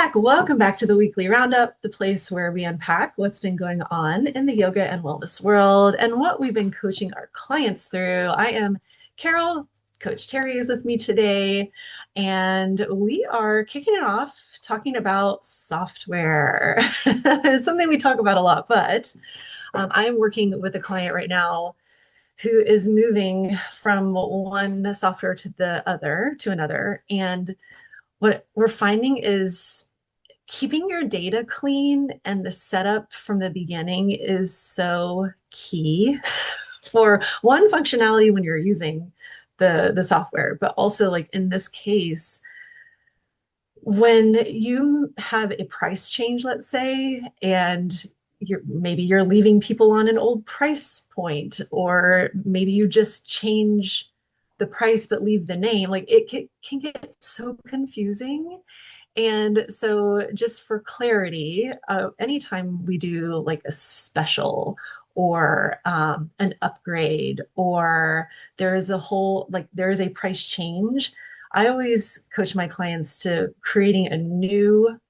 back. Welcome back to the Weekly Roundup, the place where we unpack what's been going on in the yoga and wellness world and what we've been coaching our clients through. I am Carol. Coach Terri is with me today, and we are kicking it off talking about software. It's something we talk about a lot, but I'm working with a client right now who is moving from one software to the other to another. And what we're finding is keeping your data clean and the setup from the beginning is so key for one functionality when you're using the software, but also like in this case, when you have a price change, let's say, and you're leaving people on an old price point, or maybe you just change the price but leave the name, like can get so confusing. And so, just for clarity, anytime we do like a special or an upgrade, or there is a price change, I always coach my clients to creating a new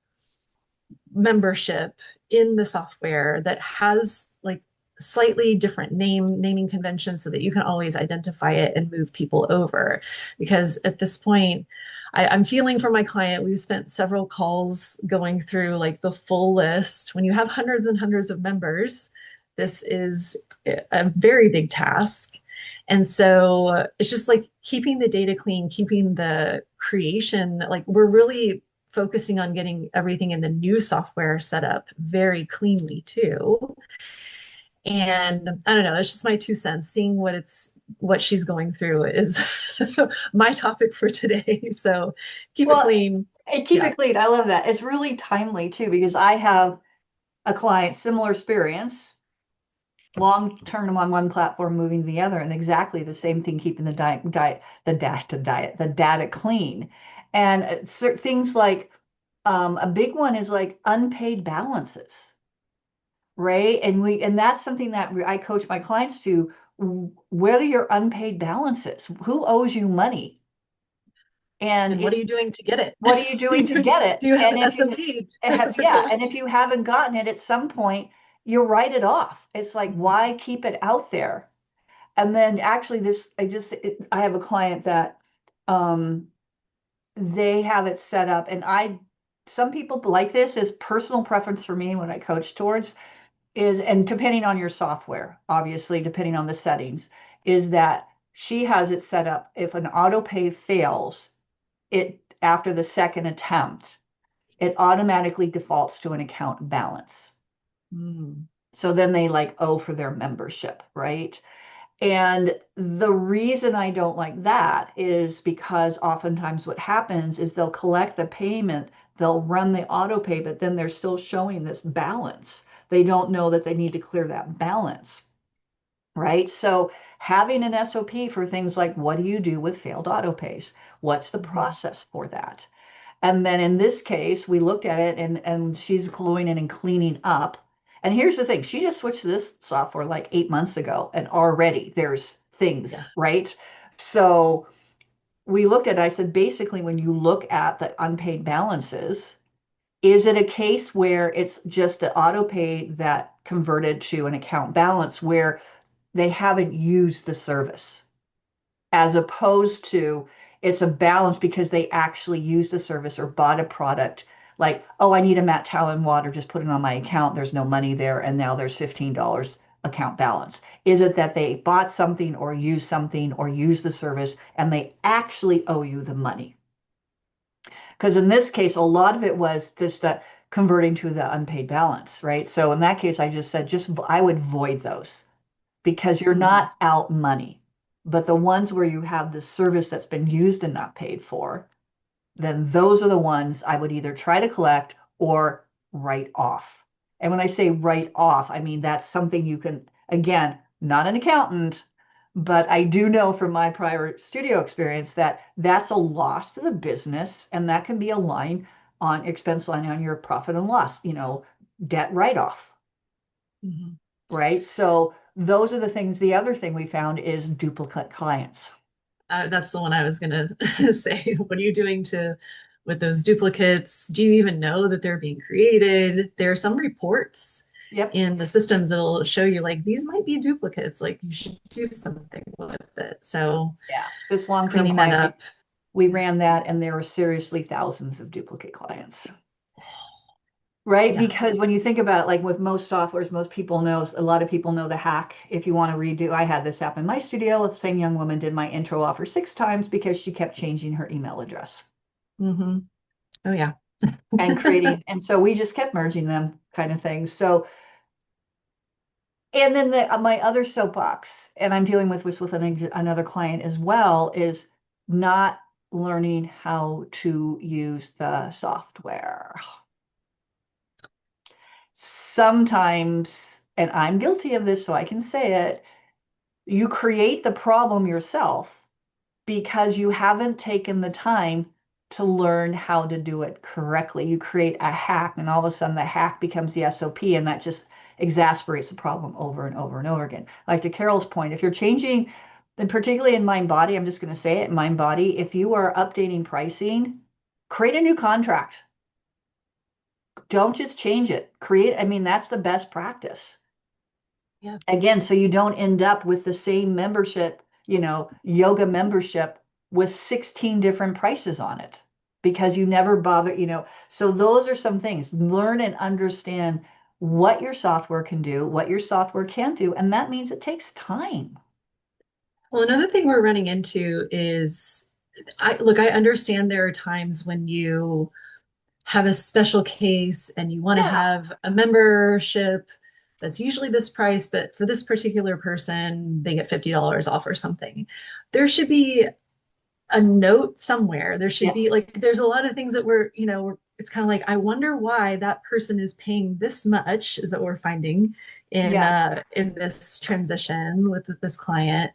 membership in the software that has like slightly different naming conventions so that you can always identify it and move people over. Because at this point, I'm feeling for my client. We've spent several calls going through like the full list. When you have hundreds and hundreds of members, this is a very big task. And so it's just like keeping the data clean, keeping the creation, like we're really focusing on getting everything in the new software set up very cleanly too. And I don't know, it's just my 2 cents. Seeing what she's going through is my topic for today. So keep it Well, clean. and keep Yeah. it clean. I love that. It's really timely too, because I have a client, similar experience, long term on one platform, moving to the other, and exactly the same thing, keeping the data clean. And things like a big one is like unpaid balances, right? And that's something that I coach my clients to. Where are your unpaid balances? Who owes you money? And And what are you doing to get it? what are you doing to get it? Do you have And an if you SOP for yeah, that? and if you haven't gotten it at some point, you write it off. It's like, why keep it out there? And then actually I have a client that um they have it set up, and some people like this is personal preference for me when I coach towards is, and depending on your software, obviously, depending on the settings, is that she has it set up if an auto pay fails, it after the second attempt it automatically defaults to an account balance. Mm. So then they like owe for their membership, right? And the reason I don't like that is because oftentimes what happens is they'll collect the payment, they'll run the auto pay, but then they're still showing this balance. They don't know that they need to clear that balance, right? So having an SOP for things like, what do you do with failed auto pays? What's the Mhm. process for that? And then in this case, we looked at it, and she's gluing in and cleaning up. And here's the thing, she just switched to this software like 8 months ago, and already there's Yeah. things, right? So we looked at it, I said, basically, when you look at the unpaid balances, is it a case where it's just an auto pay that converted to an account balance where they haven't used the service, as opposed to it's a balance because they actually used the service or bought a product, like, oh, I need a mat towel and water, just put it on my account, there's no money there, and now there's $15 account balance? Is it that they bought something or used the service and they actually owe you the money? Because in this case, a lot of it was just that converting to the unpaid balance, right? So in that case, I just said, I would void those because you're Mhm. not out money. But the ones where you have the service that's been used and not paid for, then those are the ones I would either try to collect or write off. And when I say write off, I mean that's something you can, again, not an accountant, but I do know from my prior studio experience that that's a loss to the business, and that can be a line on expense line on your profit and loss, debt write off, Mhm. right? So those are the things. The other thing we found is duplicate clients. That's the one I was gonna say. What are you doing to with those duplicates? Do you even know that they're being created? There are some reports Yep. in the systems that'll show you like these might be duplicates, like you should do something with it. So Yeah. This long-term cleaning that client, up. we ran that and there were seriously thousands of duplicate clients. Right? Yeah. Because when you think about it, like with most softwares, most people know, a lot of people know the hack. If you want to redo, I had this happen in my studio. The same young woman did my intro offer 6 times because she kept changing her email address Hmm. Oh yeah. and creating. And so we just kept merging them kind of thing. So, and then my other soapbox, and I'm dealing with this with another client as well, is not learning how to use the software. Sometimes, and I'm guilty of this, so I can say it, you create the problem yourself because you haven't taken the time to learn how to do it correctly. You create a hack, and all of a sudden the hack becomes the SOP, and that just exasperates the problem over and over and over again. Like to Carol's point, if you're changing, and particularly in Mind Body, I'm just going to say it, Mind Body, if you are updating pricing, create a new contract. Don't just change it. Create, I mean, that's the best practice. Yeah. Again, so you don't end up with the same membership, yoga membership with 16 different prices on it because you never bother. So those are some things. Learn and understand what your software can do, what your software can't do, and that means it takes time. Well, another thing we're running into is I understand there are times when you have a special case and you want to Yeah, have a membership that's usually this price, but for this particular person, they get $50 off or something. There should be a note somewhere. There should be yes, like, there's a lot of things that it's kind of like, I wonder why that person is paying this much, is what we're finding yeah, in this transition with this client.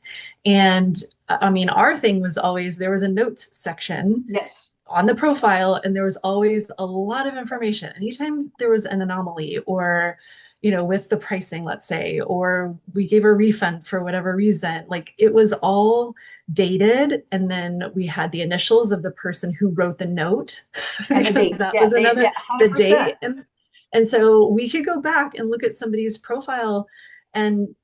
And I mean, our thing was always there was a notes section yes. on the profile and there was always a lot of information anytime there was an anomaly or with the pricing, let's say, or we gave a refund for whatever reason, like it was all dated, and then we had the initials of the person who wrote the note And the because date, that yeah, was they, another, yeah, the 100%. date. And so we could go back and look at somebody's profile and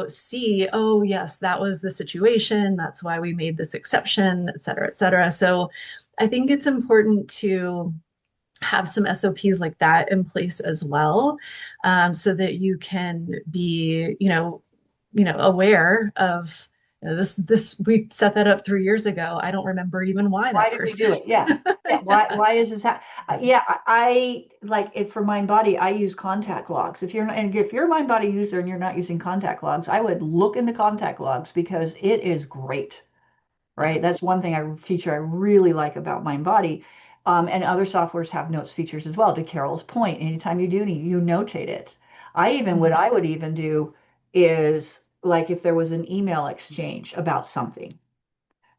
see, oh yes, that was the situation, that's why we made this exception, et cetera, et cetera. So I think it's important to have some SOPs like that in place as well, so that you can be, aware of this. We set that up 3 years ago. I don't remember even why Why that did we person. do it? Yeah. Yeah. Why is this yeah, I like it for Mind Body. I use contact logs. If you're a Mind Body user and you're not using contact logs, I would look into contact logs because it is great, Yeah. right? That's one thing feature I really like about Mind Body. And other softwares have notes features as well. To Carol's point, anytime you do need, you notate it. What Mhm. I would even do is like if there was an email exchange about something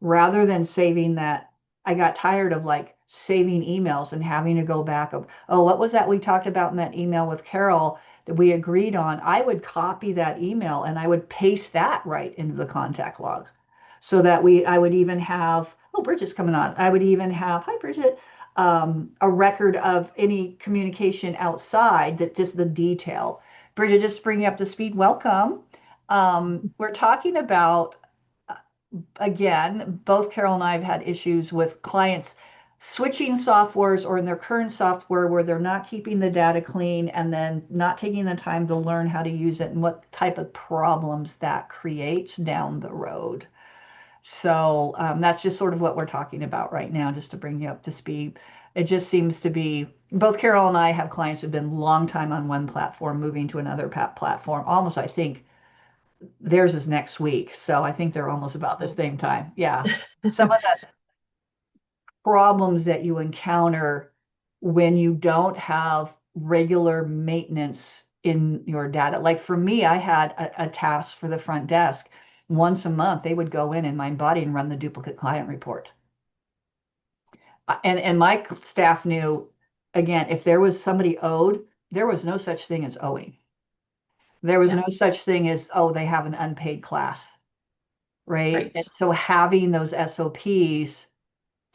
rather than saving that. I got tired of like saving emails and having to go back of, oh, what was that we talked about in that email with Carol that we agreed on? I would copy that email and I would paste that right into the contact log so that I would even have, oh, Bridget's coming on. I would even have, hi, Bridget, a record of any communication outside that just the detail. Bridget, just bring you up to speed. Welcome. We're talking about again, both Carol and I have had issues with clients switching softwares or in their current software where they're not keeping the data clean and then not taking the time to learn how to use it and what type of problems that creates down the road. So that's just sort of what we're talking about right now, just to bring you up to speed. It just seems to be both Carol and I have clients who've been long time on one platform, moving to another platform. Almost, I think theirs is next week. So I think they're almost about the Oh. same time. Yeah. Some of the problems that you encounter when you don't have regular maintenance in your data. Like for me, I had a task for the front desk. Once a month, they would go in Mind Body and run the duplicate client report. And my staff knew, again, if there was somebody owed, there was no such thing as owing. There was Yeah. no such thing as, oh, they have an unpaid class, right? And Right. so having those SOPs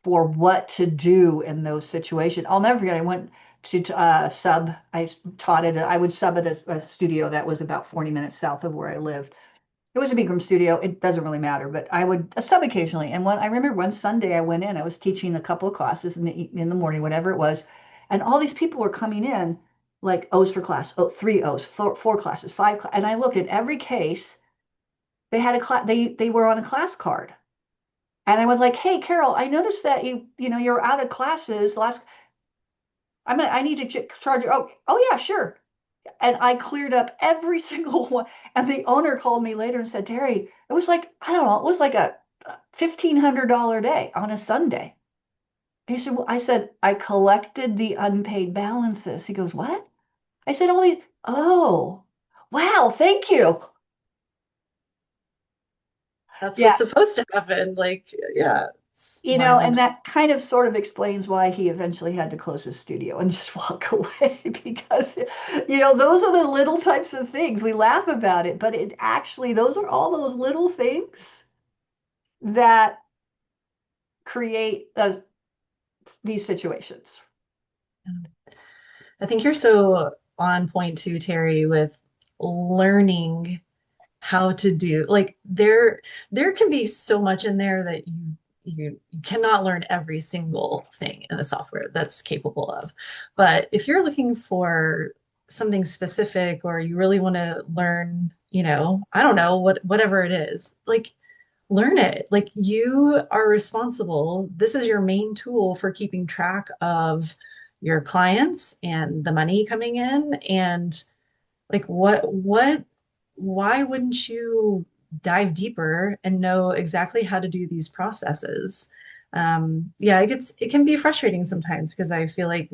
for what to do in those situations. I'll never forget, I went to I taught at, I would sub at a studio that was about 40 minutes south of where I lived. It was a big room studio. It doesn't really matter, but I would sub occasionally. And I remember one Sunday I went in, I was teaching a couple of classes in the morning, whatever it was. And all these people were coming in like O's for class, oh, three O's, four classes, and I looked at every case. They had a class, they were on a class card. And I went like, hey, Carol, I noticed that you're out of classes last, I need to charge you. Oh yeah, sure. And I cleared up every single one. And the owner called me later and said, Terri, it was like, I don't know, it was like a $1,500 day on a Sunday. He said, well, I said, I collected the unpaid balances. He goes, what? I said, oh, wow, thank you. That's Yeah, what's supposed to happen. Like, yeah, it's and wild. that kind of sort of explains why he eventually had to close his studio and just walk away because, those are the little types of things. We laugh about it, but it actually, those are all those little things that create these situations. I think you're so on point too, Terry, with learning how to do like there can be so much in there that you cannot learn every single thing in the software that's capable of. But if you're looking for something specific or you really want to learn, I don't know, whatever it is, like learn it. Like you are responsible. This is your main tool for keeping track of your clients and the money coming in and like why wouldn't you dive deeper and know exactly how to do these processes? Yeah, it can be frustrating sometimes because I feel like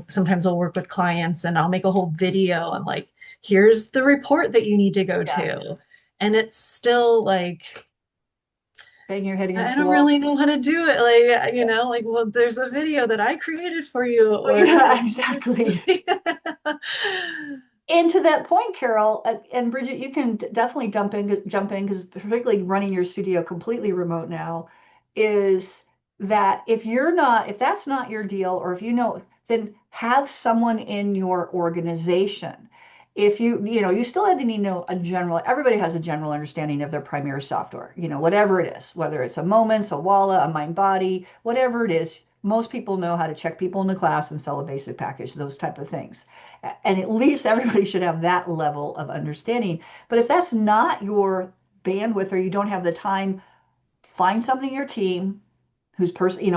sometimes I'll work with clients and I'll make a whole video and like here's the report that you need to go Yeah. to, and it's still like Bang your head I against the don't wall. really know how to do it. Like, like, well, there's a video that I created for you, or Yeah, here's exactly. And to that point, Carol, and Bridget, you can definitely jump in because particularly running your studio completely remote now, is that if that's not your deal, or if then have someone in your organization. If you still need to know everybody has a general understanding of their primary software, whatever it is, whether it's a Moments, a Walla, a MindBody, whatever it is, most people know how to check people in the class and sell a basic package, those type of things. And at least everybody should have that level of understanding. But if that's not your bandwidth or you don't have the time, find somebody in your team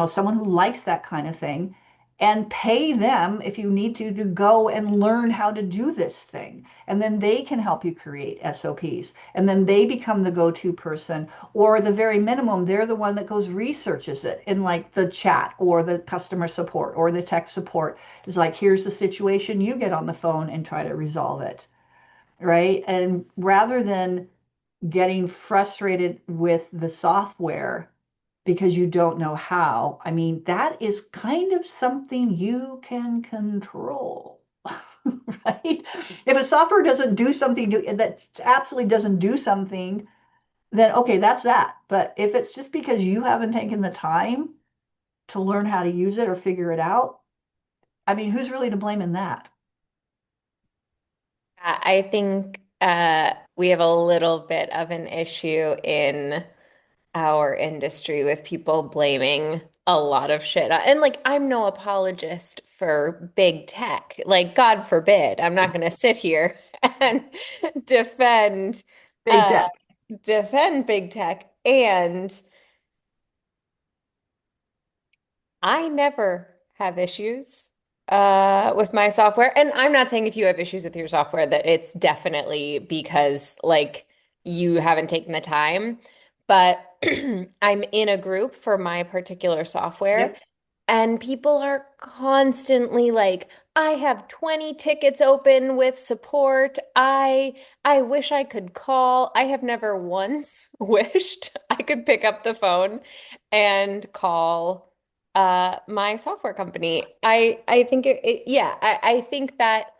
someone who likes that kind of thing and pay them if you need to go and learn how to do this thing. And then they can help you create SOPs. And then they become the go-to person, or the very minimum, they're the one that goes researches it in like the chat or the customer support or the tech support. Is like, here's the situation, you get on the phone and try to resolve it. Right. And rather than getting frustrated with the software because you don't know how. I mean, that is kind of something you can control, right? If a software doesn't do something that absolutely doesn't do something, then okay, that's that. But if it's just because you haven't taken the time to learn how to use it or figure it out, I mean, who's really to blame in that? I think we have a little bit of an issue in our industry with people blaming a lot of shit. And like, I'm no apologist for big tech. Like, God forbid, I'm not going to sit here and defend Big uh tech. defend big tech. And I never have issues with my software. And I'm not saying if you have issues with your software that it's definitely because like you haven't taken the time. But I'm in a group for my particular software, Yep. and people are constantly like, I have 20 tickets open with support. I wish I could call. I have never once wished I could pick up the phone and call my software company. I think yeah, I think that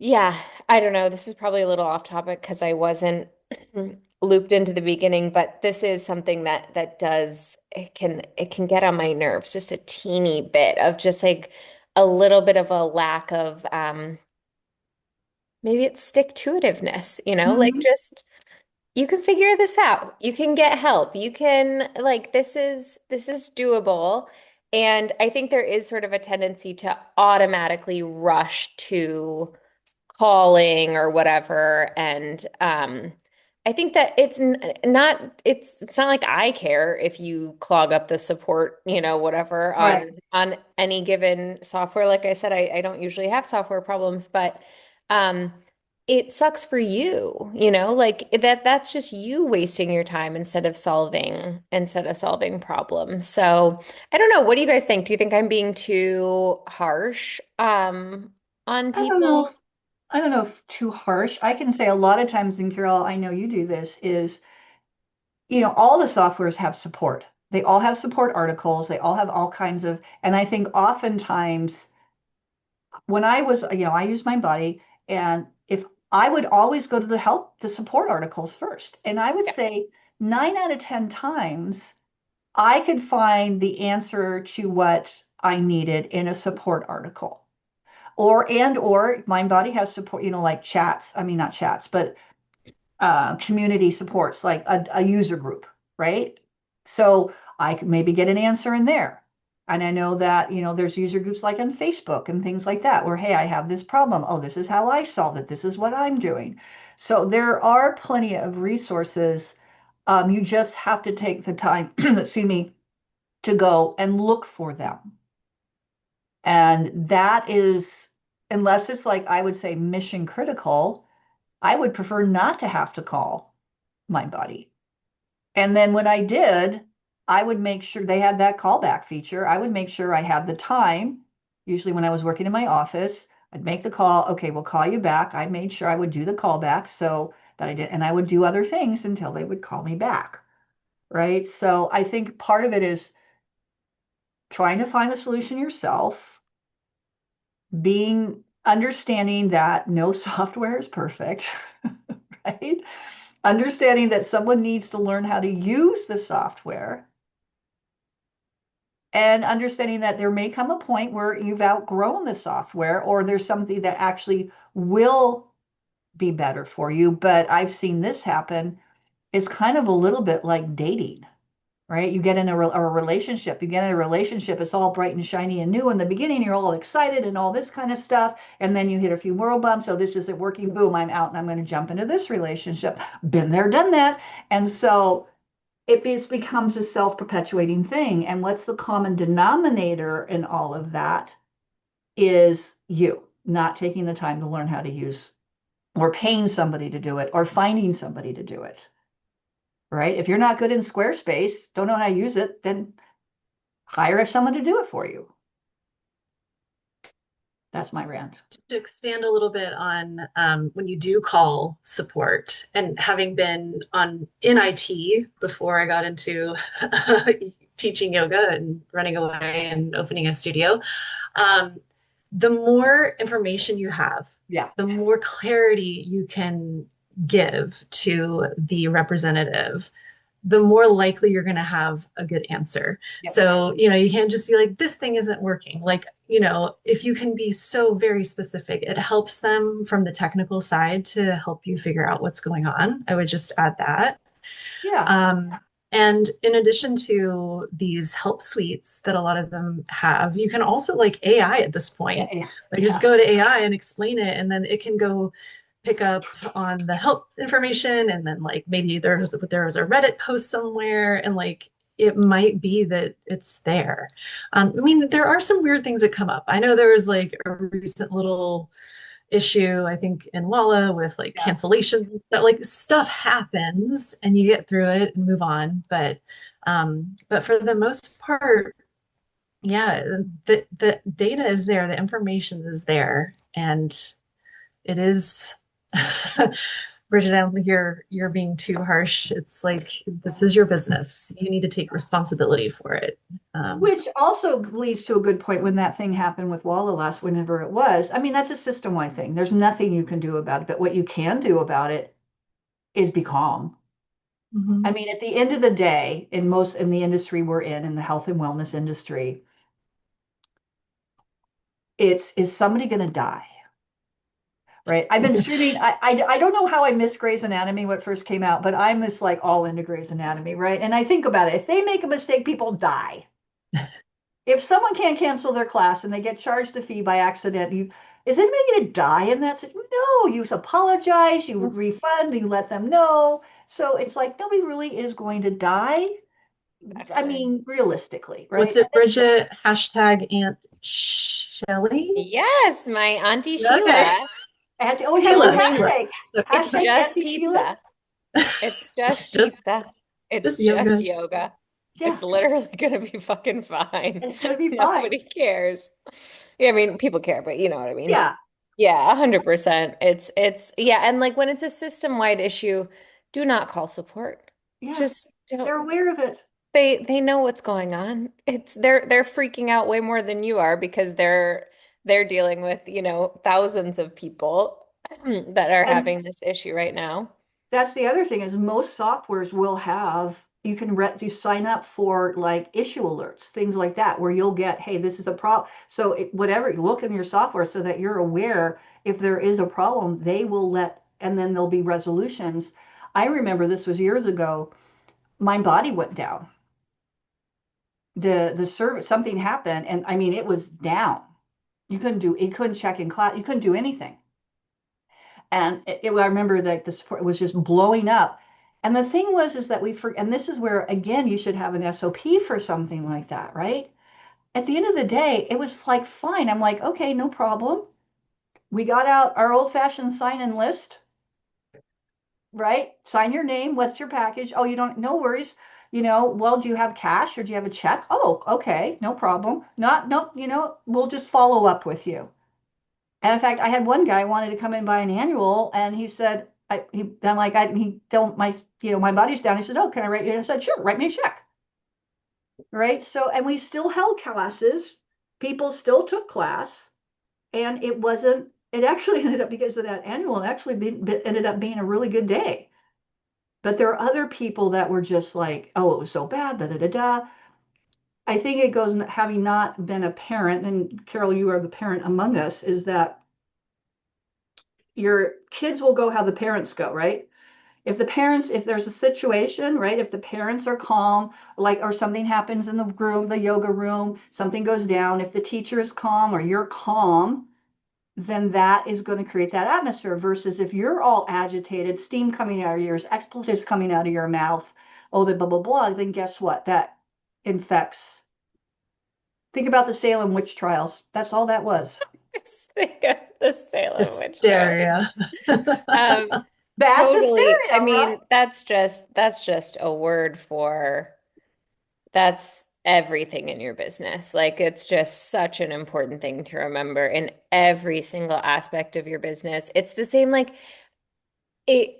yeah, I don't know. This is probably a little off topic because I wasn't looped into the beginning, but this is something that does it can get on my nerves just a teeny bit of just like a little bit of a lack of maybe it's stick-to-itiveness, like Mhm. just you can figure this out. You can get help. You can like this is doable. And I think there is sort of a tendency to automatically rush to calling or whatever. And I think that it's not like I care if you clog up the support, whatever Right. on any given software. Like I said, I don't usually have software problems, but um it sucks for you, like that's just you wasting your time instead of solving problems. So I don't know. What do you guys think? Do you think I'm being too harsh on I don't know if people? I don't know if too harsh. I can say a lot of times, and Carol, I know you do this, is, all the softwares have support. They all have support articles. They all have all kinds of, and I think oftentimes when I was, I use my body, and if I would always go to the support articles first. And I would Yeah. say 9 out of 10 times I could find the answer to what I needed in a support article. Or MindBody has support, like chats. I mean, not chats, but community supports, like a user group, right? So I could maybe get an answer in there. And I know that, there's user groups like on Facebook and things like that, where, hey, I have this problem. Oh, this is how I solved it. This is what I'm doing. So there are plenty of resources. You just have to take the time, excuse me, to go and look for them. And that is, unless it's like I would say mission critical, I would prefer not to have to call MindBody. And then when I did, I would make sure they had that callback feature. I would make sure I had the time. Usually when I was working in my office, I'd make the call. Okay, we'll call you back. I made sure I would do the callback so that I did, and I would do other things until they would call me back. Right. So I think part of it is trying to find the solution yourself, being understanding that no software is perfect, right? Understanding that someone needs to learn how to use the software, and understanding that there may come a point where you've outgrown the software or there's something that actually will be better for you. But I've seen this happen. It's kind of a little bit like dating, right? You get in a relationship, it's all bright and shiny and new. In the beginning, you're all excited and all this kind of stuff. And then you hit a few moral bumps. Oh, this isn't working. Boom, I'm out and I'm going to jump into this relationship. Been there, done that. And so becomes a self-perpetuating thing. And what's the common denominator in all of that is you not taking the time to learn how to use, or paying somebody to do it, or finding somebody to do it, right? If you're not good in Squarespace, don't know how to use it, then hire someone to do it for you. That's my rant. To expand a little bit on when you do call support, and having been on in IT before I got into teaching yoga and running away and opening a studio, um, the more information you have, Yeah. the more clarity you can give to the representative, the more likely you're going to have a good answer. Yep. So, you can't just be like, this thing isn't working. Like, if you can be so very specific, it helps them from the technical side to help you figure out what's going on. I would just add that. Yeah. Um, and in addition to these help suites that a lot of them have, you can also like AI at this Yeah. point. Yeah. Like Yeah. just go to AI and explain it, and then it can go pick up on the help information, and then like maybe there was a Reddit post somewhere, and like it might be that it's there. I mean, there are some weird things that come up. I know there was like a recent little issue, I think, in Walla with like Yeah. cancellations and stuff. Like stuff happens and you get through it and move on. But for the most part, yeah, the data is there, the information is there, and it is Bridget, I don't think you're being too harsh. It's like this is your business. You need to take responsibility for it. Which also leads to a good point when that thing happened with Walla last, whenever it was. I mean, that's a system-wide thing. There's nothing you can do about it, but what you can do about it is be calm. Mhm. I mean, at the end of the day, in the industry we're in the health and wellness industry, it's is somebody going to die? Right. I've been streaming. I don't know how I missed Grey's Anatomy when it first came out, but I'm just like all into Grey's Anatomy, right? And I think about it. If they make a mistake, people die. If someone can't cancel their class and they get charged a fee by accident, is anybody going to die in that situation? No, you apologize, you Yes. refund, you let them know. So it's like nobody really is going to die. I Exactly. mean, realistically, What's right? it, Bridget? Hashtag Aunt Shelley? Yes, my Auntie Yeah, okay. Sheila. And oh, we have a little Sheila, Sheila. hashtag. Okay, It's sorry. Hashtag just Auntie Sheila. pizza. It's It's just just pizza. It's just just yoga. yoga. Yeah, It's literally gonna be fucking fine. it's going to be fine. Nobody cares. Yeah, I mean, people care, but you know what I mean. Yeah, Yeah, 100%. It's yeah, and like when it's a system-wide issue, do not call support. yeah. Just don't They're aware of it. they know what's going on. It's they're freaking out way more than you are because they're dealing with, thousands of people that are And having this issue right now. that's the other thing is most softwares will have you sign up for like issue alerts, things like that, where you'll get, hey, this is a problem. So whatever you look in your software so that you're aware if there is a problem, they will let, and then there'll be resolutions. I remember this was years ago. My body went down. The service, something happened, and I mean it was down. You couldn't check in class, you couldn't do anything. And I remember that the support was just blowing up. And the thing was, is that and this is where, again, you should have an SOP for something like that, right? At the end of the day, it was like, fine. I'm like, okay, no problem. We got out our old fashioned sign in list, right? Sign your name. What's your package? Oh, you don't, no worries. Well, do you have cash or do you have a check? Oh, okay, no problem. Not, nope, we'll just follow up with you. And in fact, I had one guy wanted to come in by an annual, and he said, I'm like, he don't my, my body's down. He said, oh, can I write you? I said, sure, write me a check. Right. So, and we still held classes. People still took class, and it actually ended up because of that annual, it actually ended up being a really good day. But there are other people that were just like, oh, it was so bad, da da da da. I think it goes, having not been a parent, and Carol, you are the parent among us, is that your kids will go how the parents go, right? If there's a situation, right? If the parents are calm, like, or something happens in the room, the yoga room, something goes down, if the teacher is calm or you're calm, then that is going to create that atmosphere. Versus if you're all agitated, steam coming out of your ears, expletives coming out of your mouth, oh, the blah, blah, blah, then guess what? That infects. Think about the Salem witch trials. That's all that was. Just think of the Salem witch trial. Hysteria. Um, Mass totally. I hysteria, right? mean, that's just a word for that's everything in your business. Like it's just such an important thing to remember in every single aspect of your business. It's the same like it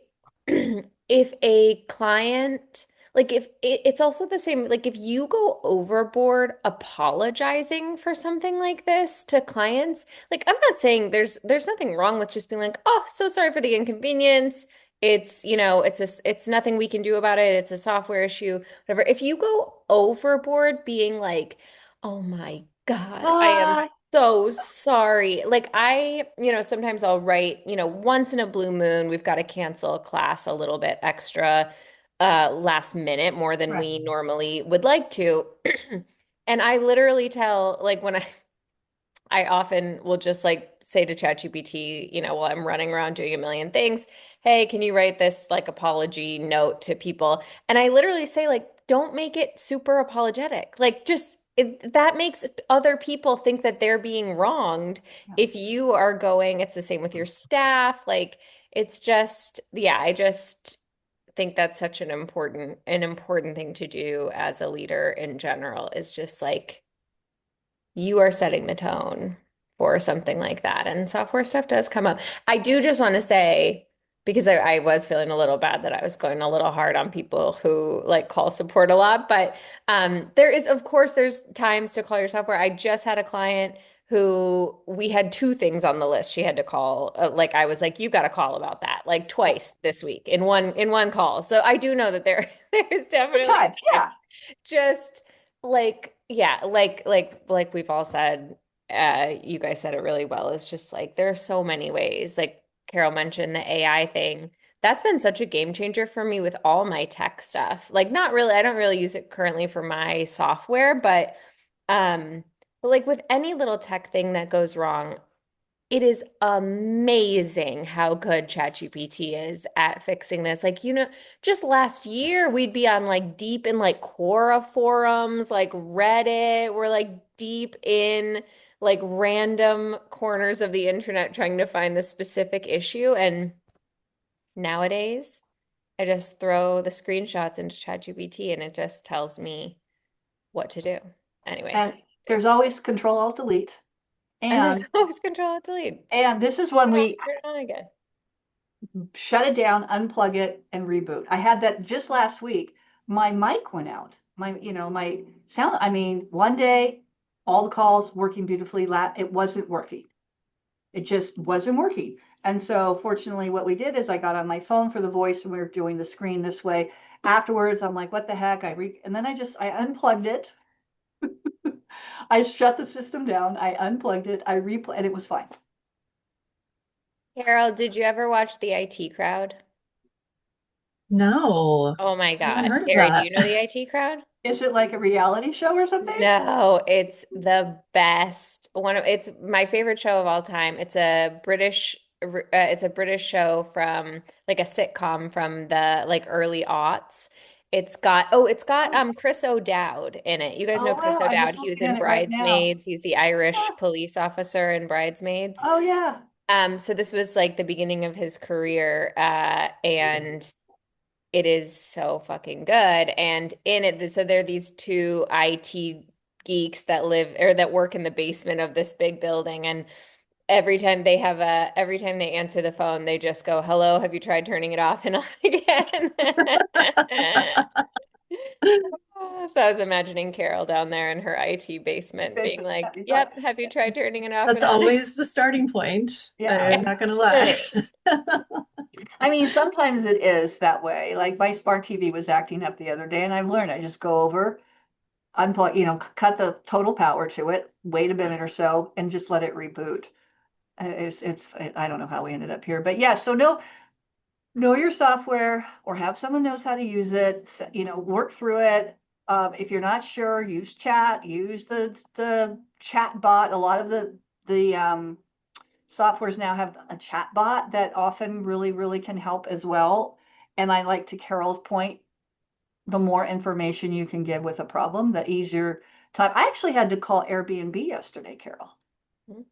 if a client like if it's also the same like if you go overboard apologizing for something like this to clients, like I'm not saying there's nothing wrong with just being like, "Oh, so sorry for the inconvenience. It's nothing we can do about it. It's a software issue, whatever." If you go overboard being like, "Oh my God, I am Ah, so sorry." Like sometimes I'll write, once in a blue moon, we've got to cancel a class a little bit extra last minute more than right. we normally would like to. And I literally tell like when I often will just like say to ChatGPT, while I'm running around doing a million things, hey, can you write this like apology note to people? And I literally say like, don't make it super apologetic. Like that makes other people think that they're being wronged. Yeah. If you are going, it's the same with your staff. Like it's just, yeah, I just think that's such an important thing to do as a leader in general is just like you are setting the tone for something like that. And software stuff does come up. I do just want to say, because I was feeling a little bad that I was going a little hard on people who like call support a lot, but of course, there's times to call your software. I just had a client who we had two things on the list she had to call. Like I was like, you got to call about that, like twice this week in one call. So I do know that there there's Good definitely times. Yeah. just like yeah, like we've all said, you guys said it really well. It's just like there are so many ways. Like Carol mentioned the AI thing. That's been such a game changer for me with all my tech stuff. Like not really, I don't really use it currently for my software, um but like with any little tech thing that goes wrong, it is amazing how good ChatGPT is at fixing this. Like, just last year we'd be on like deep in like Quora forums, like Reddit. We're like deep in like random corners of the internet trying to find the specific issue. And nowadays, I just throw the screenshots into ChatGPT and it just tells me what to do. Anyway, And there's always Control Alt Delete. and there's And always Control Alt Delete. this is when we Turn it on again. shut it down, unplug it, and reboot. I had that just last week. My mic went out. My sound. I mean, one day, all the calls working beautifully. It wasn't working. It just wasn't working. And so, fortunately, what we did is I got on my phone for the voice, and we were doing the screen this way. Afterwards, I'm like, "What the heck?" And then I unplugged it. I shut the system down. I unplugged it. And it was fine. Carol, did you ever watch the IT Crowd? No, Oh my I haven't God. heard of Terry, do that. you know the IT Crowd? Is it like a reality show or something? No, it's the best. It's my favorite show of all time. It's a British show from like a sitcom from the like early aughts. It's got Oh, Chris O'Dowd in it. You guys oh know Chris wow, I'm O'Dowd. just He was looking in at it right now. Bridesmaids. He's the Irish Yeah. police officer in Bridesmaids. Oh yeah. So this was like the beginning of his career, and it is so fucking good. And in it, so there are these two IT geeks that live or that work in the basement of this big building, and every time they answer the phone, they just go, "Hello, have you tried turning it off and on again?" So I was imagining Carol down there in her IT basement being Have like, you tried? "Yep, have you tried turning it off That's and on?" always the starting point. Yeah. I'm not gonna lie. I mean, sometimes it is that way. Like my smart TV was acting up the other day, and I've learned I just go over, unplug, cut the total power to it, wait a minute or so, and just let it reboot. I don't know how we ended up here, but yeah. So know your software or have someone knows how to use it. Work through it. If you're not sure, use chat. Use the chat bot. A lot of the softwares now have a chat bot that often really, really can help as well. And I like to Carol's point, the more information you can give with a problem, the easier time. I actually had to call Airbnb yesterday, Carol. You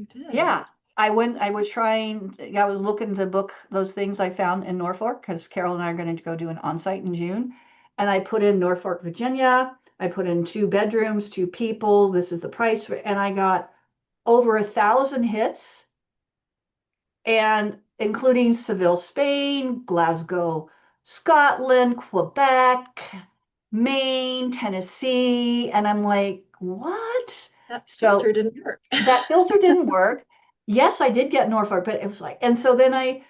did. Yeah. I was looking to book those things I found in Norfolk because Carol and I are going to go do an on-site in June. And I put in Norfolk, Virginia. I put in 2 bedrooms, 2 people. This is the price. And I got over 1,000 hits, and including Seville, Spain, Glasgow, Scotland, Quebec, Maine, Tennessee. And I'm like, what? That filter So didn't work. that filter didn't work. Yes, I did get Norfolk, but it was like, and so then I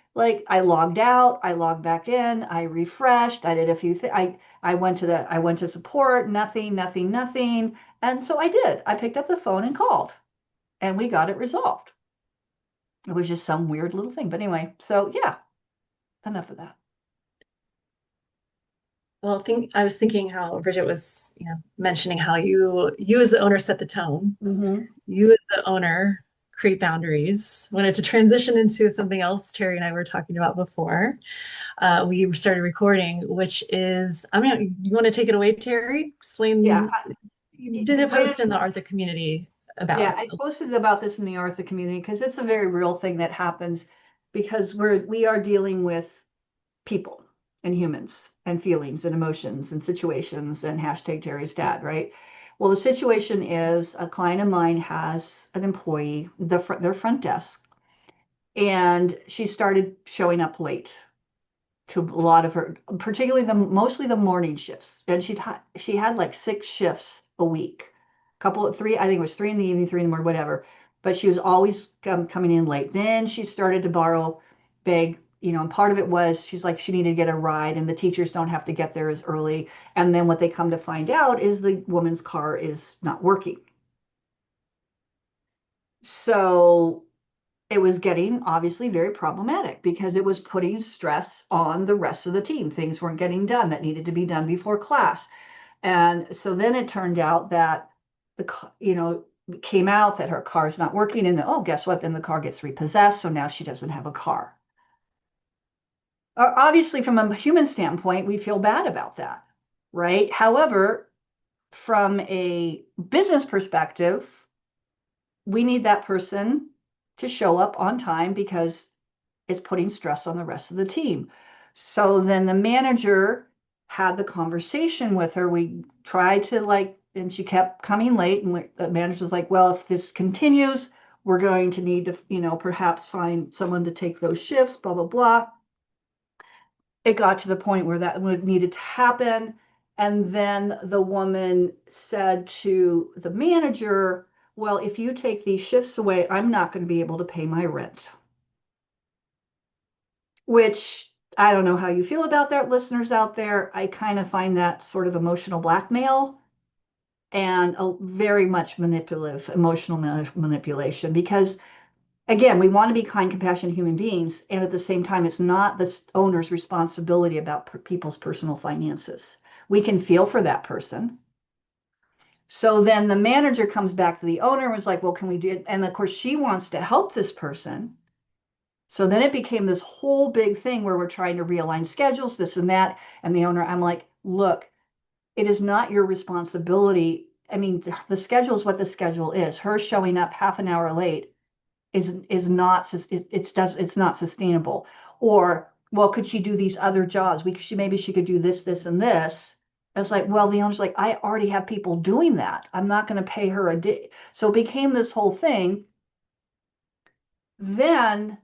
logged out, I logged back in, I refreshed, I did a few things. I went to support, nothing, nothing, nothing. And so I did. I picked up the phone and called, and we got it resolved. It was just some weird little thing. But anyway, so yeah, enough of that. Well, I was thinking how Bridget was, mentioning how you as the owner set the tone. Mm-hmm. You as the owner create boundaries. Wanted to transition into something else Terry and I were talking about before we started recording, which is, I mean, you want to take it away, Terry? Yeah, You did a post in the Artha community about yeah, it. I posted about this in the Artha community because it's a very real thing that happens because we are dealing with people and humans and feelings and emotions and situations and hashtag Terry's dad, right? Well, the situation is a client of mine has an employee, their front desk, and she started showing up late to a lot of her, particularly mostly the morning shifts. And she had like 6 shifts a week. couple of three, I think it was 3 in the evening, 3 in the morning, whatever. But she was always coming in late. Then she started to beg, and part of it was she's like, she needed to get a ride, and the teachers don't have to get there as early. And then what they come to find out is the woman's car is not working. So it was getting obviously very problematic because it was putting stress on the rest of the team. Things weren't getting done that needed to be done before class. And so then it turned out that came out that her car's not working, and oh, guess what? Then the car gets repossessed, so now she doesn't have a car. Obviously, from a human standpoint, we feel bad about that, right? However, from a business perspective, we need that person to show up on time because it's putting stress on the rest of the team. So then the manager had the conversation with her. We tried to and she kept coming late. And the manager was like, well, if this continues, we're going to need to, perhaps find someone to take those shifts, blah, blah, blah. It got to the point where that needed to happen. And then the woman said to the manager, well, if you take these shifts away, I'm not going to be able to pay my rent. Which I don't know how you feel about that, listeners out there. I kind of find that sort of emotional blackmail and a very much manipulative, emotional manipulation, because again, we want to be kind, compassionate human beings. And at the same time, it's not the owner's responsibility about people's personal finances. We can feel for that person. So then the manager comes back to the owner and was like, well, can we do it? And of course, she wants to help this person. So then it became this whole big thing where we're trying to realign schedules, this and that. And the owner, I'm like, look, it is not your responsibility. I mean, the schedule is what the schedule is. Her showing up half an hour late is not, it's not sustainable. Or, well, could she do these other jobs? Maybe she could do this, this, and this. I was like, well, the owner's like, I already have people doing that. I'm not going to pay her a day. So it became this whole thing. Then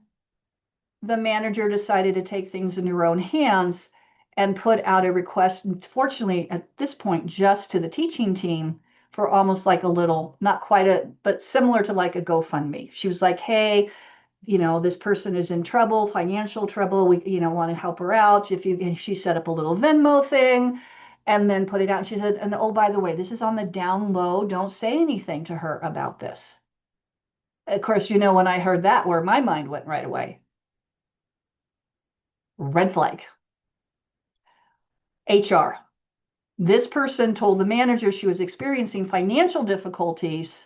the manager decided to take things in her own hands and put out a request, fortunately at this point, just to the teaching team for almost like a little, not quite but similar to like a GoFundMe. She was like, hey, this person is in trouble, financial trouble. We, want to help her out. She set up a little Venmo thing and then put it out. And she said, and oh, by the way, this is on the down low. Don't say anything to her about this. Of course, when I heard that, where my mind went right away. Red flag. HR. This person told the manager she was experiencing financial difficulties,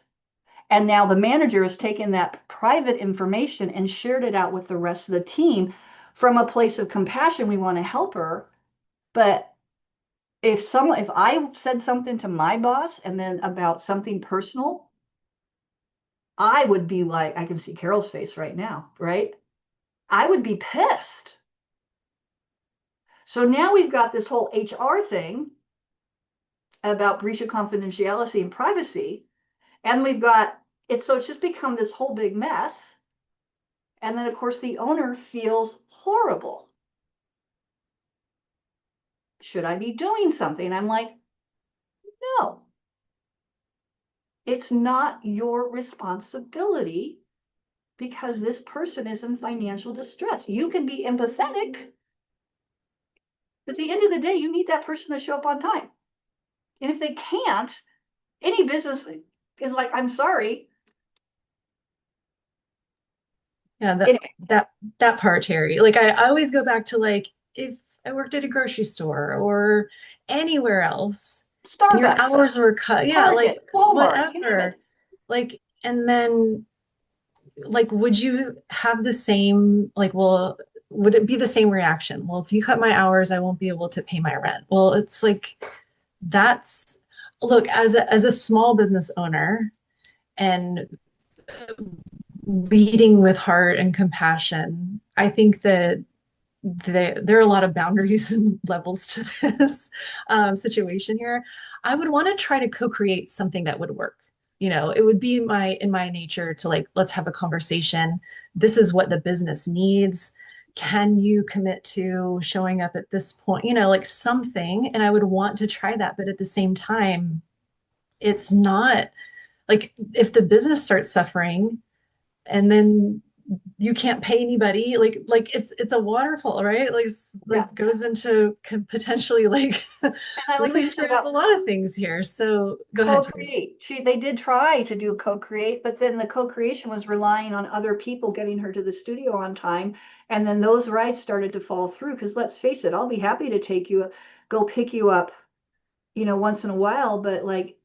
and now the manager has taken that private information and shared it out with the rest of the team from a place of compassion. We want to help her, but if I said something to my boss and then about something personal, I would be like, I can see Carol's face right now, right? I would be pissed. So now we've got this whole HR thing about breach of confidentiality and privacy. And we've got it's just become this whole big mess. And then, of course, the owner feels horrible. Should I be doing something? I'm like, no. It's not your responsibility because this person is in financial distress. You can be empathetic, but at the end of the day, you need that person to show up on time. And if they can't, any business is like, I'm sorry. Yeah, that part, Terri. Like I always go back to like if I worked at a grocery store or anywhere else and your Starbucks, hours were cut, yeah, like Target, Walmart, you name whatever. it. Like, and then like would you have the same like, well, would it be the same reaction? Well, if you cut my hours, I won't be able to pay my rent. Well, it's like that's look, as a small business owner and leading with heart and compassion, I think that there are a lot of boundaries and levels to this situation here. I would want to try to co-create something that would work. It would be in my nature to like, let's have a conversation. This is what the business needs. Can you commit to showing up at this point? Like something. And I would want to try that. But at the same time, it's not like if the business starts suffering and then you can't pay anybody, like it's a waterfall, right? Yeah. Like goes into potentially like And I like what really you said screw up a about lot of things here. So go ahead, Terry. co-create. They did try to do co-create, but then the co-creation was relying on other people getting her to the studio on time. And then those rides started to fall through because let's face it, I'll be happy to go pick you up, once in a while, but like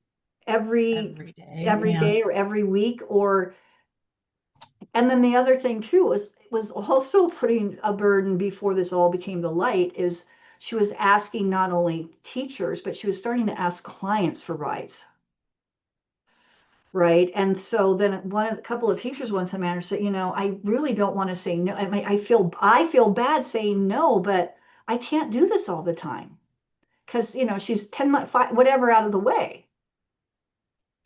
every Every day, every yeah. day or every week or and then the other thing too was also putting a burden before this all became the light is she was asking not only teachers, but she was starting to ask clients for rides. Right. And so then a couple of teachers went to the manager said, I really don't want to say no. I mean, I feel bad saying no, but I can't do this all the time because, she's 10 months, whatever out of the way.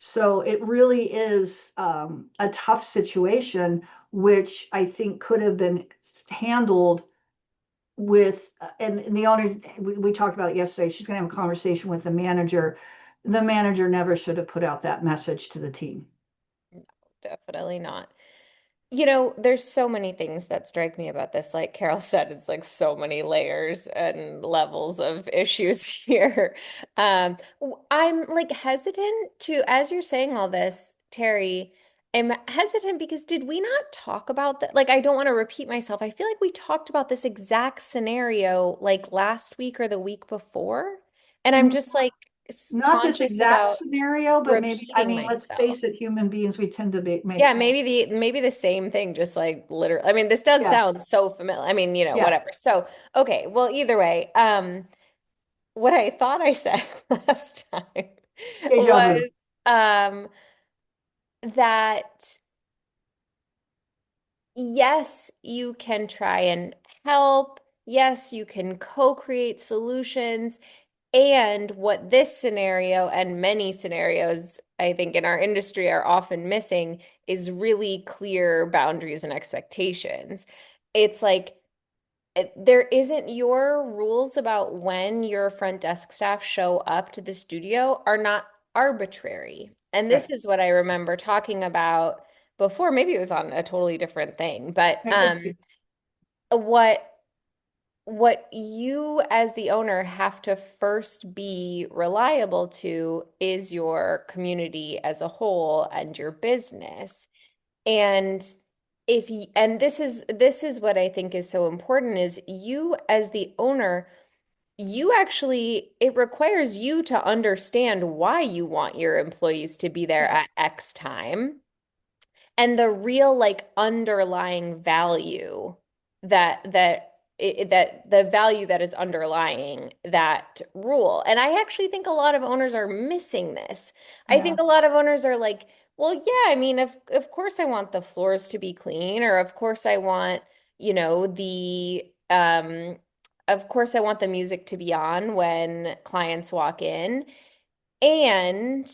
So it really is a tough situation, which I think could have been handled with, and the owner, we talked about it yesterday. She's going to have a conversation with the manager. The manager never should have put out that message to the team. Definitely not. There's so many things that strike me about this. Like Carol said, it's like so many layers and levels of issues here. I'm like hesitant to, as you're saying all this, Terry, I'm hesitant because did we not talk about that? Like, I don't want to repeat myself. I feel like we talked about this exact scenario like last week or the week before. And I'm just like Not this conscious exact about scenario, but maybe, I repeating mean, let's myself. face it, human beings, we tend to make, Yeah, maybe the same thing, just like literally. I mean, this does yeah, sound so familiar. I mean, yeah, whatever. So, okay, well, either way, what I thought I said last time deja vu. was um that yes, you can try and help. Yes, you can co-create solutions. And what this scenario and many scenarios, I think, in our industry are often missing is really clear boundaries and expectations. It's like there isn't your rules about when your front desk staff show up to the studio are not arbitrary. And this Right. is what I remember talking about before. Maybe it was on a totally different thing, but That could be, what what you as the owner have to first be reliable to is your community as a whole and your business. And if you, and this is what I think is so important is you as the owner, you actually it requires you to understand why you want your employees to be there yeah, at X time and the real like underlying value that the value that is underlying that rule. And I actually think a lot of owners are missing this. I yeah, think a lot of owners are like, well, yeah, I mean, of course I want the floors to be clean, or of course I want, the of course I want the music to be on when clients walk in. And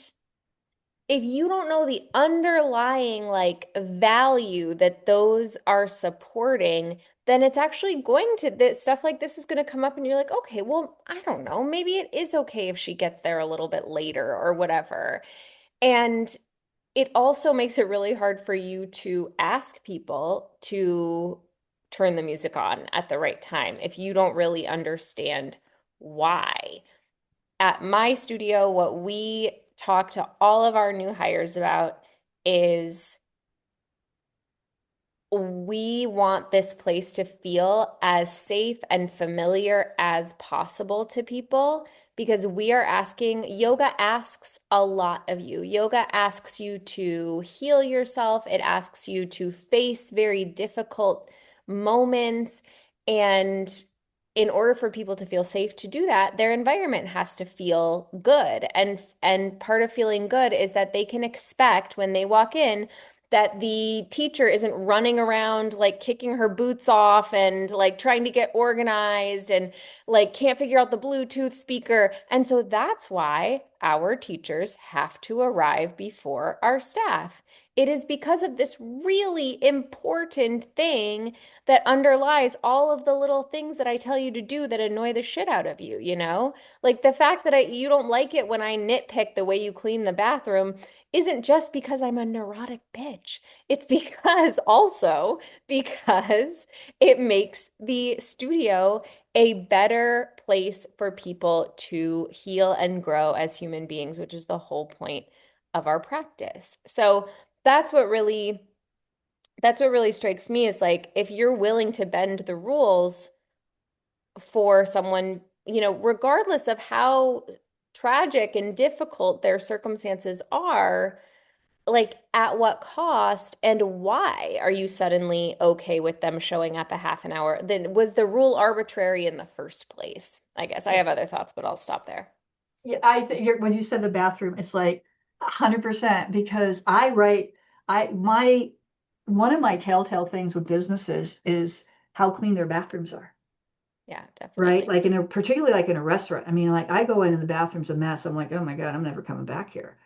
if you don't know the underlying like value that those are supporting, then it's actually going to this stuff like this is going to come up and you're like, okay, well, I don't know. Maybe it is okay if she gets there a little bit later or whatever. And it also makes it really hard for you to ask people to turn the music on at the right time if you don't really understand why. At my studio, what we talk to all of our new hires about is we want this place to feel as safe and familiar as possible to people because we are asking, yoga asks a lot of you. Yoga asks you to heal yourself, it asks you to face very difficult moments. And in order for people to feel safe to do that, their environment has to feel good. And part of feeling good is that they can expect when they walk in that the teacher isn't running around like kicking her boots off and like trying to get organized and like can't figure out the Bluetooth speaker. And so that's why our teachers have to arrive before our staff. it is because of this really important thing that underlies all of the little things that I tell you to do that annoy the shit out of you, you know? Like the fact that you don't like it when I nitpick the way you clean the bathroom isn't just because I'm a neurotic bitch. It's because also because it makes the studio a better place for people to heal and grow as human beings, which is the whole point of our practice. So that's what really that's what really strikes me is like if you're willing to bend the rules for someone, you know, regardless of how tragic and difficult their circumstances are, like at what cost and why are you suddenly okay with them showing up a half an hour? Then was the rule arbitrary in the first place? I guess I Yeah, have other thoughts, but I'll stop there. yeah, I think when you said the bathroom, it's like 100% because my one of my telltale things with businesses is how clean their bathrooms are. Yeah, Right? definitely. Like particularly like in a restaurant. I mean, like I go in and the bathroom's a mess. I'm like, oh my God, I'm never coming back here.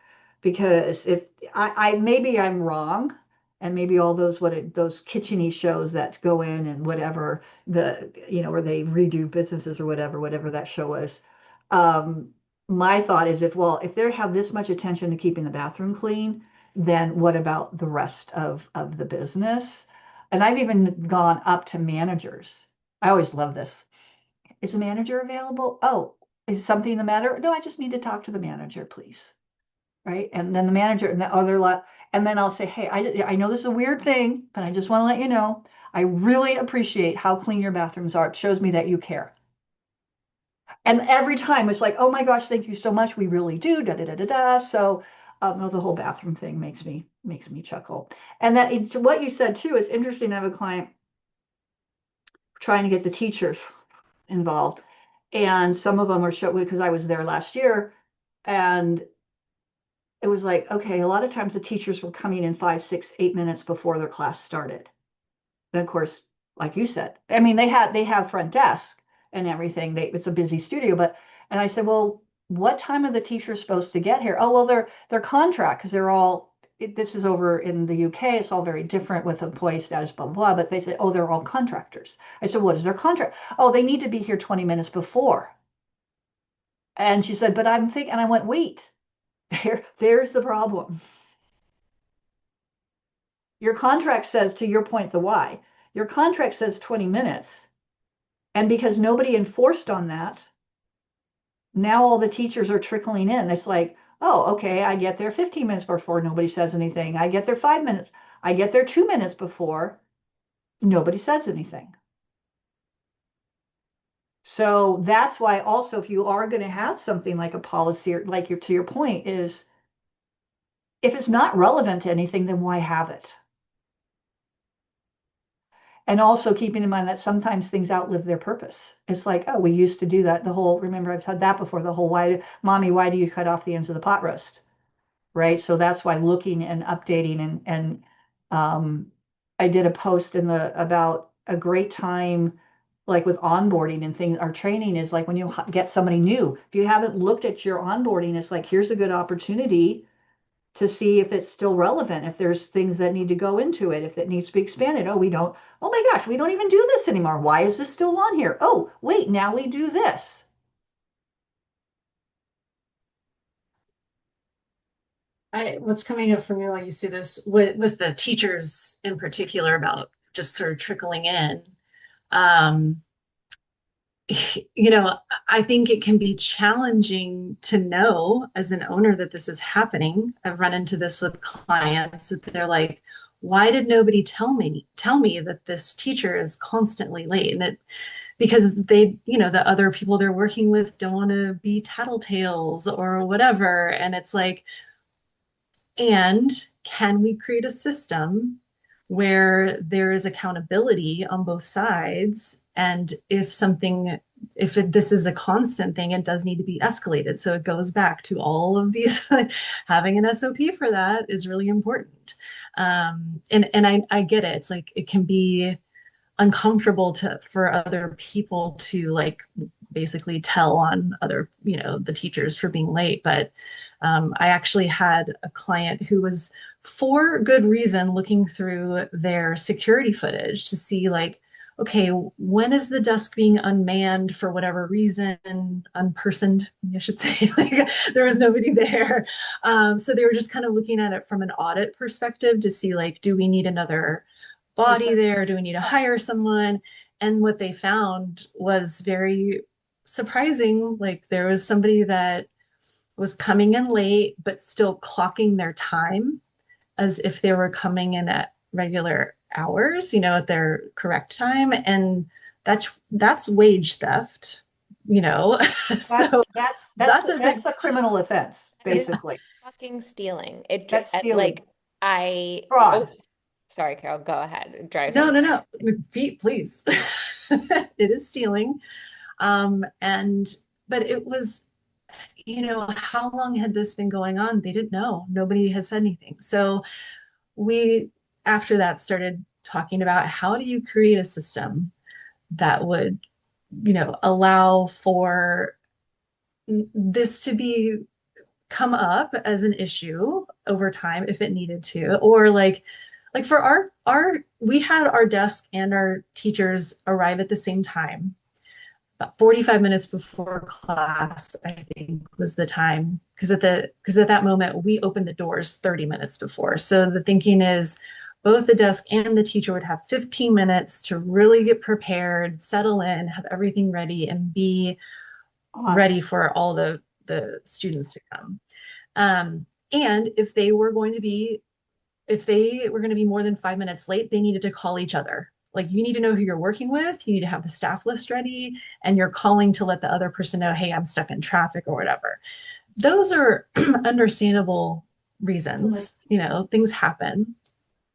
Because if I maybe I'm wrong, and maybe all those kitcheny shows that go in and whatever where they redo businesses or whatever that show is. Um, my thought is if they have this much attention to keeping the bathroom clean, then what about the rest of the business? And I've even gone up to managers. I always love this. Is the manager available? Oh, is something the matter? No, I just need to talk to the manager, please. Right. And then the manager and the other lot, and then I'll say, hey, I know this is a weird thing, but I just want to let you know, I really appreciate how clean your bathrooms are. It shows me that you care. And every time it's like, oh my gosh, thank you so much. We really do. Da da da da da. So no, the whole bathroom thing makes me chuckle. And what you said too is interesting. I have a client trying to get the teachers involved. And some of them are showing because I was there last year, and it was like, okay, a lot of times the teachers were coming in 5, 6, 8 minutes before their class started. And of course, like you said, I mean, they have front desk and everything. It's a busy studio, and I said, well, what time are the teachers supposed to get here? Oh, well, their contract because they're all. This is over in the UK. It's all very different with employee status, blah, blah, blah. But they said, oh, they're all contractors. I said, what is their contract? Oh, they need to be here 20 minutes before. And she said, but I'm thinking, and I went, wait, there's the problem. Your contract says, to your point, the why, your contract says 20 minutes. And because nobody enforced on that, now all the teachers are trickling in. It's like, oh, okay, I get there 15 minutes before, nobody says anything. I get there 5 minutes. I get there 2 minutes before, nobody says anything. So that's why also, if you are going to have something like a policy, or like to your point, is if it's not relevant to anything, then why have it? And also keeping in mind that sometimes things outlive their purpose. It's like, oh, we used to do that. Remember, I've said that before, the whole why do you cut off the ends of the pot roast? Right. So that's why looking and updating and I did a post about a great time, like with onboarding and things, our training is like when you get somebody new, if you haven't looked at your onboarding, it's like, here's a good opportunity to see if it's still relevant, if there's things that need to go into it, if it needs to be expanded. Oh my gosh, we don't even do this anymore. Why is this still on here? Oh, wait, now we do this. What's coming up for me while you see this with the teachers in particular about just sort of trickling in. Um, you know, I think it can be challenging to know as an owner that this is happening. I've run into this with clients that they're like, why did nobody tell me that this teacher is constantly late? And because the other people they're working with don't want to be tattletales or whatever. And it's like, and can we create a system where there is accountability on both sides? And this is a constant thing, it does need to be escalated. So it goes back to all of these, having an SOP for that is really important. And I get it. It's like it can be uncomfortable for other people to like basically tell on other, the teachers for being late. But I actually had a client who was, for good reason, looking through their security footage to see, like, okay, when is the desk being unmanned for whatever reason, unpersoned, I should say, like there was nobody there. So they were just kind of looking at it from an audit perspective to see, like, do we need another body Person. there? Do we need to hire someone? And what they found was very surprising. Like, there was somebody that was coming in late, but still clocking their time as if they were coming in at regular hours, at their correct time. And that's wage theft, That's so that's that's that's a big that's a criminal offense, That is basically. fucking stealing. That's stealing. Like I Fraud. oh sorry, Carol, go ahead. It drives no, me. no, no. Feet, please. It is stealing. And but it was, how long had this been going on? They didn't know. Nobody had said anything. So we, after that, started talking about how do you create a system that would, allow for this to be come up as an issue over time if it needed to, or like for our we had our desk and our teachers arrive at the same time about 45 minutes before class, I think was the time, because at that moment we opened the doors 30 minutes before. So the thinking is both the desk and the teacher would have 15 minutes to really get prepared, settle in, have everything ready, and be ready for all the students to come. And if they were going to be more than 5 minutes late, they needed to call each other. Like, you need to know who you're working with. You need to have the staff list ready, and you're calling to let the other person know, hey, I'm stuck in traffic or whatever. Those are understandable reasons. Things happen,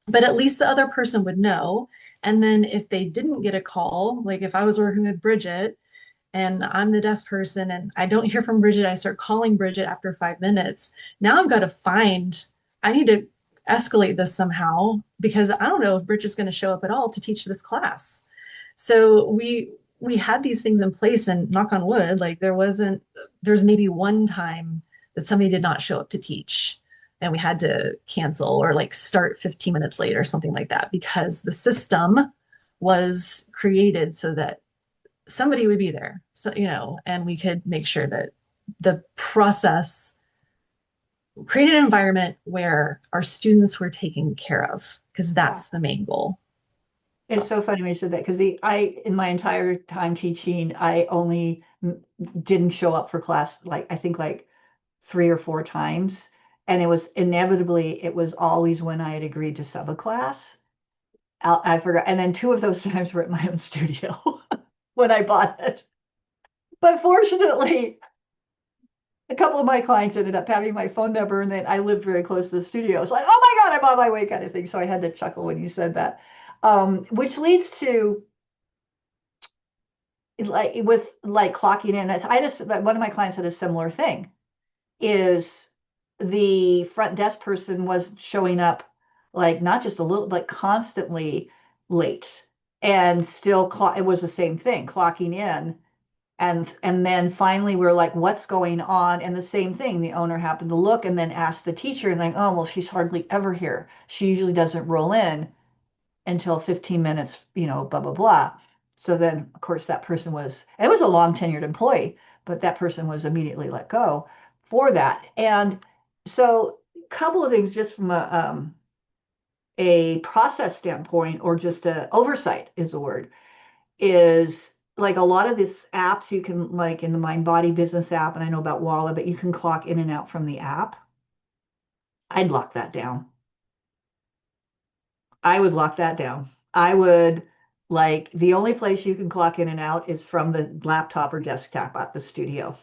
but at least the other person would know. And then if they didn't get a call, like if I was working with Bridget and I'm the desk person and I don't hear from Bridget, I start calling Bridget after 5 minutes. Now I've got to I need to escalate this somehow because I don't know if Bridget's going to show up at all to teach this class. So we had these things in place, and knock on wood, like there's maybe one time that somebody did not show up to teach and we had to cancel or like start 15 minutes late or something like that because the system was created so that somebody would be there. So, and we could make sure that the process created an environment where our students were taken care of, because that's the main goal. It's so funny when you said that because in my entire time teaching, I only didn't show up for class like I think like 3 or 4 times, and it was always when I had agreed to sub a class. I forgot, and then 2 of those times were at my own studio when I bought it. But fortunately, a couple of my clients ended up having my phone number, and then I lived very close to the studio. It's like, oh my God, I'm on my way kind of thing. So I had to chuckle when you said that. Which leads to like with like clocking in. I just one of my clients had a similar thing. Is the front desk person was showing up like not just a little, but constantly late, and still it was the same thing, clocking in. And then finally we're like, what's going on? And the same thing, the owner happened to look and then asked the teacher and like, oh, well, she's hardly ever here. She usually doesn't roll in until 15 minutes, blah, blah, blah. So then, of course, that person and it was a long tenured employee, but that person was immediately let go for that. And so a couple of things just from a process standpoint, or just a oversight is the word, is like a lot of these apps you can, like in the Mind Body Business app, and I know about Walla, but you can clock in and out from the app. I'd lock that down. I would lock that down. I would, like, the only place you can clock in and out is from the laptop or desktop at the studio.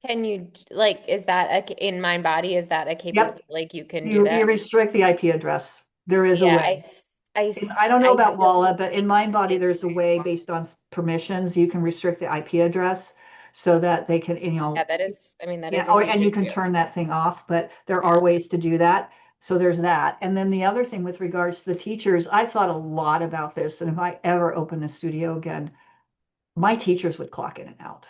Can you like is that in Mind Body? Is that a capable Yep. like you can do You that? restrict the IP address. There is a Yeah, way. I don't know I about Walla, don't but in MindBody, it's there's a very way long. based on permissions. You can restrict the IP address so that they can, Yeah, that is, I mean, that yeah, is a huge and you can issue. turn that thing off, but there are Yeah. ways to do that. So there's that. And then the other thing with regards to the teachers, I've thought a lot about this. And if I ever open a studio again, my teachers would clock in and out.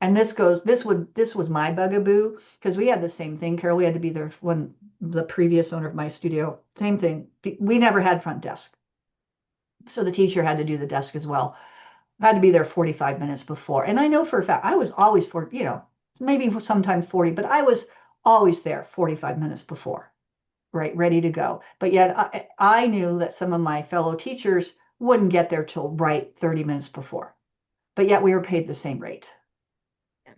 and this was my bugaboo because we had the same thing, Carol. We had to be there when the previous owner of my studio, same thing. We never had front desk. So the teacher had to do the desk as well. I had to be there 45 minutes before. And I know for a fact I was always maybe sometimes 40, but I was always there 45 minutes before, right, ready to go. But yet I knew that some of my fellow teachers wouldn't get there till right 30 minutes before. But yet we were paid the same rate. Yeah.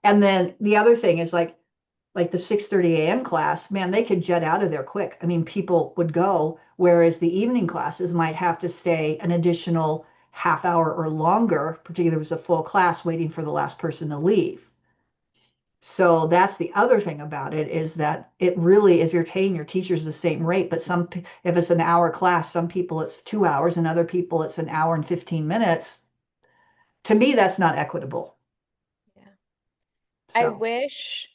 And then the other thing is like the 6:30 a.m. class, man, they could jet out of there quick. I mean, people would go, whereas the evening classes might have to stay an additional half hour or longer, particularly if there was a full class waiting for the last person to leave. So that's the other thing about it is that it really, if you're paying your teachers the same rate, but if it's an hour class, some people it's 2 hours and other people it's an hour and 15 minutes. To me, that's not equitable. Yeah. I So, wish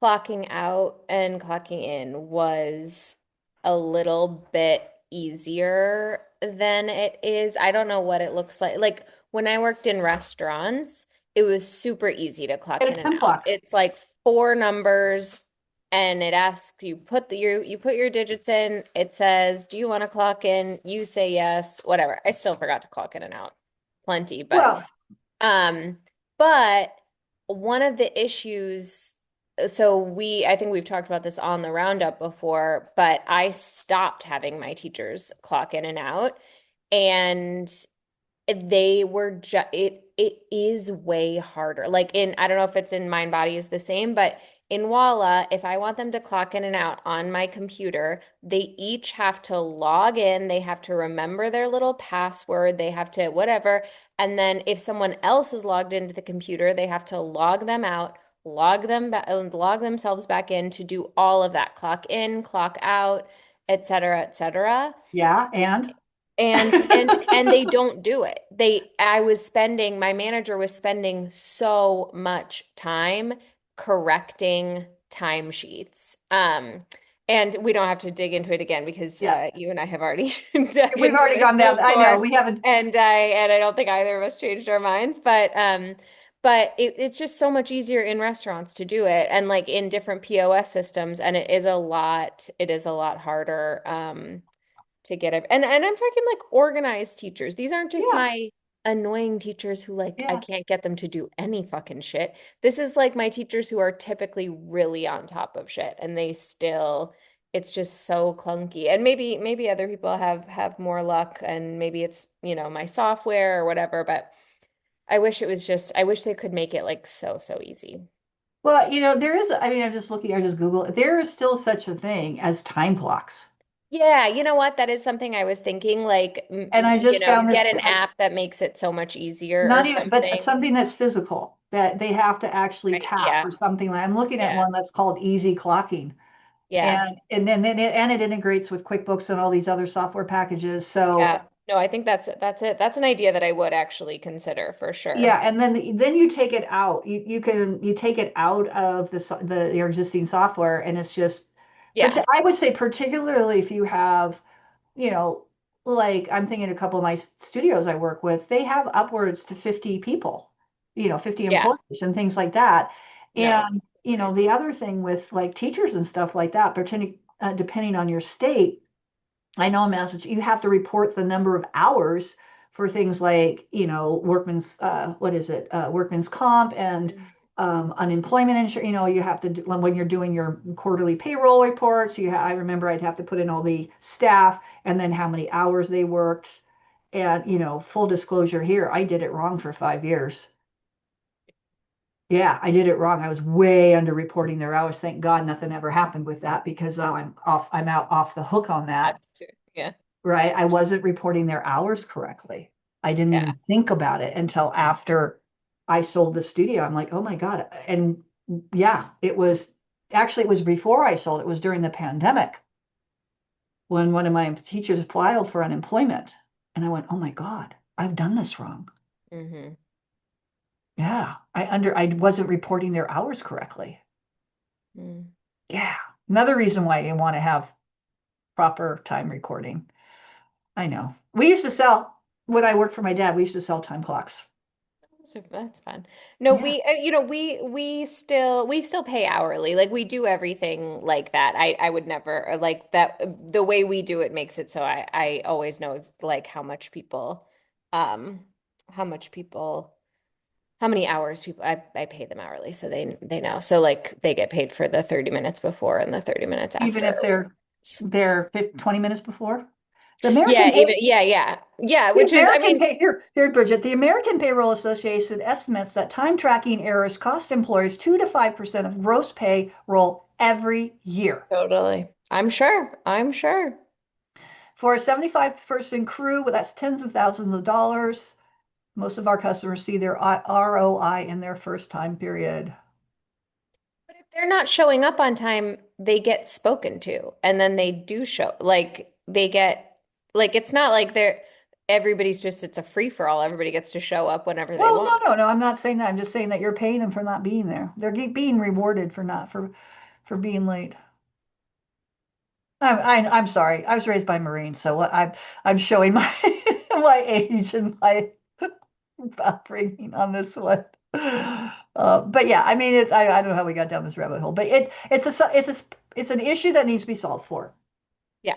clocking out and clocking in was a little bit easier than it is. I don't know what it looks like. Like when I worked in restaurants, it was super easy to clock get a in and time out. clock. It's like four numbers and it asks you put your digits in. It says, "Do you want to clock in?" You say yes, whatever. I still forgot to clock in and out plenty, Well, um, but one of the issues, so I think we've talked about this on the roundup before, but I stopped having my teachers clock in and out, and they were just it is way harder. Like in I don't know if it's in Mind Body is the same, but in Walla, if I want them to clock in and out on my computer, they each have to log in, they have to remember their little password, they have to whatever, and then if someone else is logged into the computer, they have to log them out, log them back, log themselves back in to do all of that, clock in, clock out, et cetera, et cetera. yeah, and And they don't do it. My manager was spending so much time correcting timesheets. And we don't have to dig into it again because yeah, you and I have already dug we've into already this gone down. I know before, we haven't. and I don't think either of us changed our minds, but it's just so much easier in restaurants to do it and like in different POS systems, and it is a lot harder. To get it. And I'm talking like organized teachers. These aren't just Yeah, my annoying teachers who like I yeah. can't get them to do any fucking shit. This is like my teachers who are typically really on top of shit and it's just so clunky. And maybe other people have more luck and maybe it's, my software or whatever, but I wish they could make it like so easy. Well, there is. I mean, I'm just looking. I just Google. There is still such a thing as time clocks, Yeah, you know what? That is something I was thinking, like, and I just found get this. an app that makes it so much easier or Not even, but something. something that's physical that they have to actually Right. tap Yeah. or something. I'm looking at Yeah. one that's called Easy Clocking, Yeah. and it integrates with QuickBooks and all these other software packages. So Yeah. No, I think that's it. That's an idea that I would actually consider for sure. yeah, and then you take it out. You take it out of the your existing software, and it's just. Yeah. I would say particularly if you have, you know, like I'm thinking a couple of my studios I work with, they have upwards to 50 people, 50 Yeah. employees and things like that. No. And, the Crazy. other thing with like teachers and stuff like that, depending on your state, I know in Massachusetts, you have to report the number of hours for things like, what is it, workman's comp and Mm. unemployment insurance. You have to, when you're doing your quarterly payroll reports, I remember I'd have to put in all the staff and then how many hours they worked. And, full disclosure here, I did it wrong for 5 years. Yeah, I did it wrong. I was way under reporting their hours. Thank God nothing ever happened with that because I'm out off the hook on that. That's too. Yeah. Right? I wasn't reporting their hours correctly. I didn't Yeah. even think about it until after I sold the studio. I'm like, oh my God. And yeah, it was before I sold. It was during the pandemic when one of my teachers filed for unemployment. And I went, oh my God, I've done this wrong. Hmm. Yeah. I wasn't reporting their hours correctly. Mm. Yeah. Another reason why you want to have proper time recording. I know. We used to sell, when I worked for my dad, we used to sell time clocks. So that's fun. No, Yeah. we you know we still pay hourly. Like we do everything like that. I would never like that the way we do it makes it so I always know like um how much people how many hours people I pay them hourly so they know. So like they get paid for the 30 minutes before and the 30 minutes Even after. if they're 20 minutes before. The American Yeah, pay even yeah. Yeah, The which is I American mean pay here, Bridget. The American Payroll Association estimates that time tracking errors cost employers 2 to 5% of gross payroll every year. totally. I'm sure. I'm sure. For a 75-person crew, well, that's tens of thousands of dollars. Most of our customers see their ROI in their first time period. But if they're not showing up on time, they get spoken to, and then they do show, like they get, like it's not like they're everybody's just it's a free for all. Everybody gets to show up whenever they Well, want. no. I'm not saying that. I'm just saying that you're paying them for not being there. They're being rewarded for not for being late. I'm sorry. I was raised by Marines, so I'm showing my my age and my upbringing on this one. But yeah, I mean, I don't know how we got down this rabbit hole, but it's an issue that needs to be solved for. Yeah.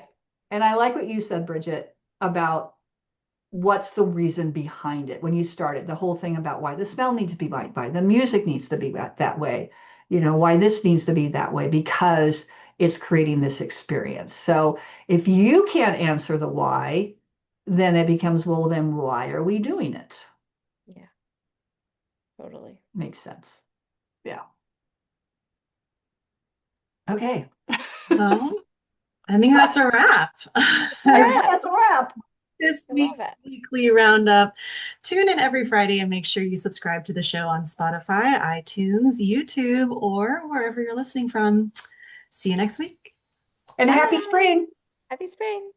And I like what you said, Bridget, about what's the reason behind it when you started the whole thing about why the smell needs to be by the music needs to be that way, why this needs to be that way because it's creating this experience. So if you can't answer the why, then it becomes, well, then why are we doing it? Yeah. Totally. Makes sense. Yeah. Okay. Well, I think that's a wrap. It's a wrap. That's a wrap. This I love week's it. weekly roundup. Tune in every Friday and make sure you subscribe to the show on Spotify, iTunes, YouTube, or wherever you're listening from. See you next week. And happy Bye. spring. Happy spring.